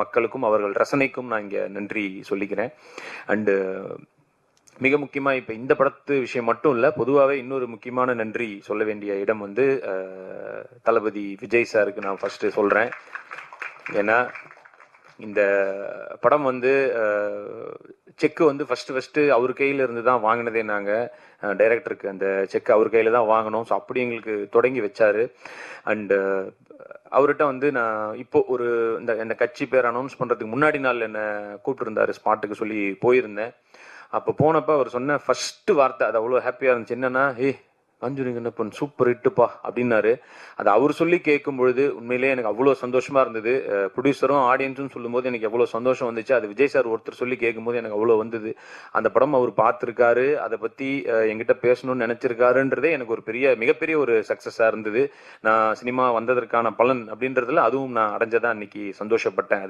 மக்களுக்கும் அவர்கள் ரசனைக்கும் நான் இங்க நன்றி சொல்லிக்கிறேன். அண்டு மிக முக்கியமா இப்ப இந்த படத்து விஷயம் மட்டும் இல்ல, பொதுவாகவே இன்னொரு முக்கியமான நன்றி சொல்ல வேண்டிய இடம் வந்து தளபதி விஜய் சாருக்கு நான் ஃபர்ஸ்ட் சொல்றேன். ஏன்னா இந்த படம் வந்து செக்கு வந்து ஃபர்ஸ்ட் அவர் கையில இருந்து தான் வாங்கினதே. நாங்க டைரக்டருக்கு அந்த செக் அவர் கையில தான் வாங்கினோம். ஸோ அப்படி எங்களுக்கு தொடங்கி வச்சாரு. அண்டு அவர்கிட்ட வந்து நான் இப்போ ஒரு இந்த கட்சி பேர் அனௌன்ஸ் பண்றதுக்கு முன்னாடி நாள் என்ன கூப்பிட்டுருந்தாரு ஸ்பாட்டுக்கு சொல்லி போயிருந்தேன். அப்போ போனப்ப அவர் சொன்ன ஃபர்ஸ்ட் வார்த்தை அது அவ்வளோ ஹாப்பியா இருந்துச்சு. என்னன்னா, காஞ்சூரிங்கப்பன் சூப்பர் ஹிட்டுப்பா அப்படின்னாரு. அது அவர் சொல்லி கேட்கும் பொழுது உண்மையிலேயே எனக்கு அவ்வளோ சந்தோஷமா இருந்தது. ப்ரொடியூசரும் ஆடியன்ஸும் சொல்லும் போது எனக்கு எவ்வளோ சந்தோஷம் வந்துச்சு. அது விஜய் சார் ஒருத்தர் சொல்லி கேட்கும்போது எனக்கு அவ்வளோ வந்தது. அந்த படம் அவர் பார்த்துருக்காரு, அதை பத்தி என்கிட்ட பேசணும்னு நினைச்சிருக்காருன்றதே எனக்கு ஒரு மிகப்பெரிய ஒரு சக்சஸா இருந்தது. நான் சினிமா வந்ததற்கான பலன் அப்படின்றதுல அதுவும் நான் அடைஞ்சதான் இன்னைக்கு சந்தோஷப்பட்டேன்.